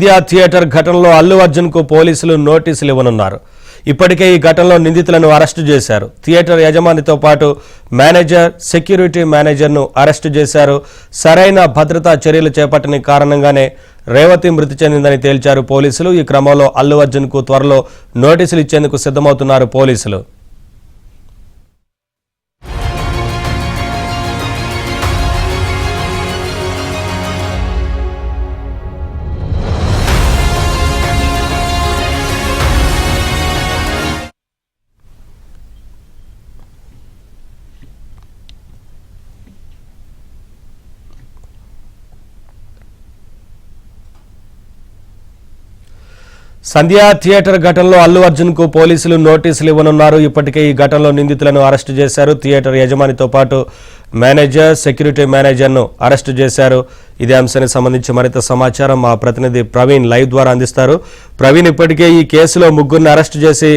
Theatre ఘటనలో అల్లు అర్జున్ కు పోలీసులు నోటీసులు ఇవ్వనున్నారు. ఇప్పటికే ఈ ఘటనలో నిందితులను అరెస్టు చేశారు. థియేటర్ యజమానితో పాటు మేనేజర్, సెక్యూరిటీ మేనేజర్ను అరెస్టు చేశారు. సరైన భద్రతా చర్యలు చేపట్టని కారణంగానే రేవతి మృతి చెందిందని తేల్చారు పోలీసులు. ఈ క్రమంలో అల్లు అర్జున్ కు త్వరలో నోటీసులు ఇచ్చేందుకు సిద్ధమవుతున్నారు పోలీసులు. సంధ్యా థియేటర్ ఘటనలో అల్లు అర్జున్ కు పోలీసులు నోటీసులు ఇవ్వనున్నారు. ఇప్పటికే ఈ ఘటనలో నిందితులను అరెస్టు చేశారు. థియేటర్ యజమానితో పాటు మేనేజర్, సెక్యూరిటీ మేనేజర్ను అరెస్టు చేశారు. ఇదే అంశానికి సంబంధించి మరింత సమాచారం మా ప్రతినిధి ప్రవీణ్ లైవ్ ద్వారా అందిస్తారు. ప్రవీణ్, ఇప్పటికే ఈ కేసులో ముగ్గురిని అరెస్టు చేసి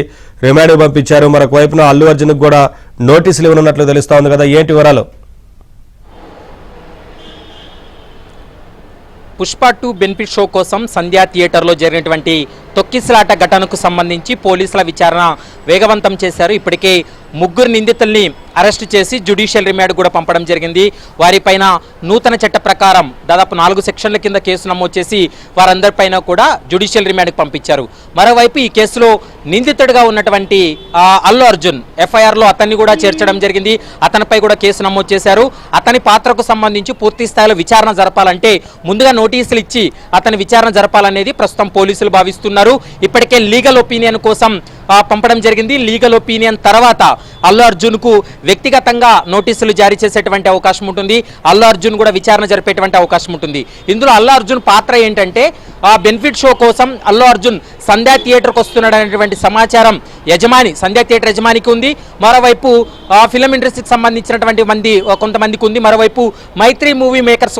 రిమాండ్ పంపించారు. మరొక వైపున అల్లు అర్జున్ కూడా నోటీసులు ఇవ్వనున్నట్లు తెలుస్తా ఉంది కదా, ఏంటి వివరాలు? పుష్ప 2 బెనిఫిట్ షో కోసం సంధ్యా థియేటర్లో జరిగినటువంటి తొక్కిసలాట ఘటనకు సంబంధించి పోలీసుల విచారణ వేగవంతం చేశారు. ఇప్పటికే ముగ్గురు నిందితుల్ని అరెస్టు చేసి జ్యుడిషియల్ రిమాండ్ కూడా పంపడం జరిగింది. వారిపైన నూతన చట్ట ప్రకారం దాదాపు 4 సెక్షన్ల కింద కేసు నమోదు చేసి వారందరిపైన కూడా జ్యుడిషియల్ రిమాండ్కి పంపించారు. మరోవైపు ఈ కేసులో నిందితుడిగా ఉన్నటువంటి అల్లు అర్జున్ ఎఫ్ఐఆర్లో అతన్ని కూడా చేర్చడం జరిగింది. అతనిపై కూడా కేసు నమోదు చేశారు. అతని పాత్రకు సంబంధించి పూర్తి స్థాయిలో విచారణ జరపాలంటే ముందుగా నోటీసులు ఇచ్చి అతని విచారణ జరపాలనేది ప్రస్తుతం పోలీసులు భావిస్తున్నారు. ఇప్పటికే లీగల్ ఒపీనియన్ కోసం పంపడం జరిగింది. లీగల్ ఒపీనియన్ తర్వాత అల్లు అర్జున్ కు వ్యక్తిగతంగా నోటీసులు జారీ చేసేటువంటి అవకాశం ఉంటుంది. అల్లు అర్జున్ కూడా విచారణ జరిపేటువంటి అవకాశం ఉంటుంది. ఇందులో అల్లు అర్జున్ పాత్ర ఏంటంటే బెనిఫిట్ షో కోసం అల్లు అర్జున్ సంధ్యా థియేటర్కి వస్తున్నాడు అనేటువంటి సమాచారం సంధ్యా థియేటర్ యజమానికి ఉంది. మరోవైపు ఫిలిం ఇండస్ట్రీకి సంబంధించినటువంటి కొంతమందికి ఉంది. మరోవైపు మైత్రి మూవీ మేకర్స్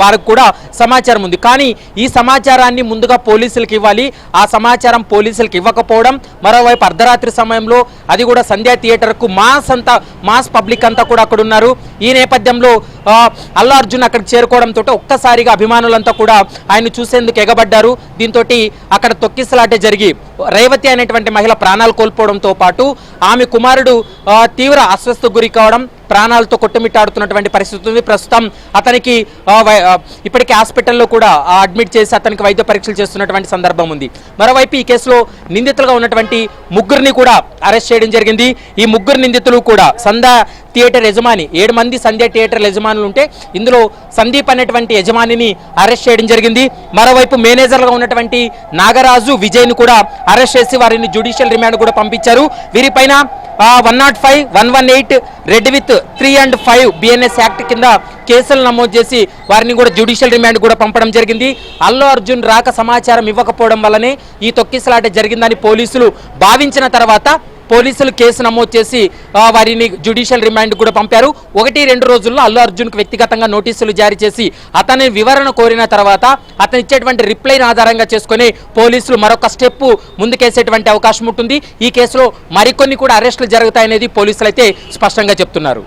వారికి కూడా సమాచారం ఉంది. కానీ ఈ సమాచారాన్ని ముందుగా పోలీసులకు ఇవ్వాలి. ఆ సమాచారం పోలీసులకు ఇవ్వకపోవడం, మరోవైపు అర్ధరాత్రి సమయంలో అది కూడా సంధ్యా థియేటర్కు మాస్ పబ్లిక్ అంతా కూడా అక్కడ ఉన్నారు. ఈ నేపథ్యంలో అల్లు అర్జున్ అక్కడికి చేరుకోవడంతో ఒక్కసారిగా అభిమానులంతా కూడా ఆయన చూసేందుకు ఎగబడ్డారు. దీంతో అక్కడ తొక్కిసలాటే జరిగి రేవతి అనేటువంటి మహిళ ప్రాణాలు కోల్పోవడంతో పాటు ఆమె కుమారుడు తీవ్ర అస్వస్థకు గురి కావడం, ప్రాణాలతో కొట్టుమిట్టాడుతున్నటువంటి పరిస్థితి ఉంది. ప్రస్తుతం అతనికి ఇప్పటికే హాస్పిటల్లో కూడా అడ్మిట్ చేసి అతనికి వైద్య పరీక్షలు చేస్తున్నటువంటి సందర్భం ఉంది. మరోవైపు ఈ కేసులో నిందితులుగా ఉన్నటువంటి ముగ్గురిని కూడా అరెస్ట్ చేయడం జరిగింది. ఈ ముగ్గురు నిందితులు కూడా సంధ్యా థియేటర్ యజమాని, 7 మంది సంధ్యా థియేటర్ యజమానులు ఉంటే ఇందులో సందీప్ అనేటువంటి యజమానిని అరెస్ట్ చేయడం జరిగింది. మరోవైపు మేనేజర్గా ఉన్నటువంటి నాగరాజు, విజయ్ను కూడా అరెస్ట్ చేసి వారిని జ్యుడిషియల్ రిమాండ్ కూడా పంపించారు. వీరిపైన 105, 118, red with 3 and 5 BNS act కింద కేసులు నమోదు చేసి వారిని కూడా జ్యుడిషియల్ రిమాండ్ కూడా పంపడం జరిగింది. అల్లు అర్జున్ రాక సమాచారం ఇవ్వకపోవడం వల్లనే ఈ తొక్కిసలాట జరిగిందని పోలీసులు భావించిన తర్వాత పోలీసులు కేసు నమోదు చేసి వారిని జ్యుడిషియల్ రిమాండ్ కూడా పంపారు. 1-2 రోజుల్లో అల్లు అర్జున్కు వ్యక్తిగతంగా నోటీసులు జారీ చేసి అతని వివరణ కోరిన తర్వాత అతను ఇచ్చేటువంటి రిప్లైని ఆధారంగా చేసుకుని పోలీసులు మరొక స్టెప్ ముందుకేసేటువంటి అవకాశం ఉంటుంది. ఈ కేసులో మరికొన్ని కూడా అరెస్టులు జరుగుతాయనేది పోలీసులు అయితే స్పష్టంగా చెప్తున్నారు.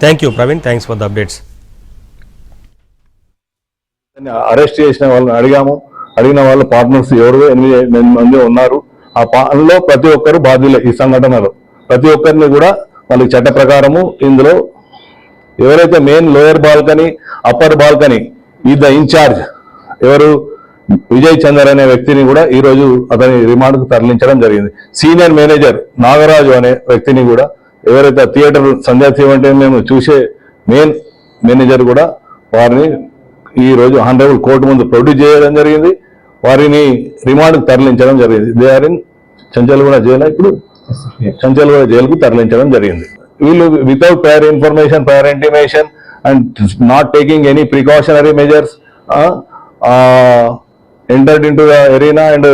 Thank you Praveen, thanks for the updates. Arrest చేసిన వాళ్ళని అడిగిన వాళ్ళ పార్ట్నర్స్ ఎవరు 8 మంది ఉన్నారు. ఆ అందులో ప్రతి ఒక్కరు బాధ్యులే. ఈ సంఘటనలో ప్రతి ఒక్కరిని కూడా వాళ్ళకి చట్ట ప్రకారము ఇందులో ఎవరైతే main lower balcony, upper balcony is the incharge ఎవరు విజయ్ చందర్ అనే వ్యక్తిని కూడా ఈరోజు అతని రిమాండ్కు తరలించడం జరిగింది. సీనియర్ మేనేజర్ నాగరాజు అనే వ్యక్తిని కూడా ఎవరైతే థియేటర్ సంధ్యా థియేటర్ మేము చూసే మెయిన్ మేనేజర్ కూడా వారిని ఈరోజు హానరబుల్ కోర్టు ముందు ప్రొడ్యూస్ చేయడం జరిగింది. వారిని రిమాండ్కు తరలించడం జరిగింది. They are in Chanchalguda jail. ఇప్పుడు చంచల్గూడ జైలుకు తరలించడం జరిగింది. వీళ్ళు without prior information, prior intimation and not taking any precautionary measures entered in to the arena and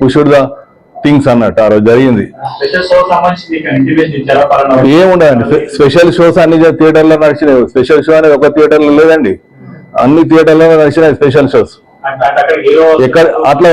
pushed the things అన్నట్టు ఆ రోజు జరిగింది. ఏముండదండి, స్పెషల్ షోస్ అన్ని థియేటర్లో నడిచినాయి. స్పెషల్ షో అనేది ఒక థియేటర్లో లేదండి, అన్ని థియేటర్లో నడిచినాయి స్పెషల్ షోస్. ఎక్కడ అట్లా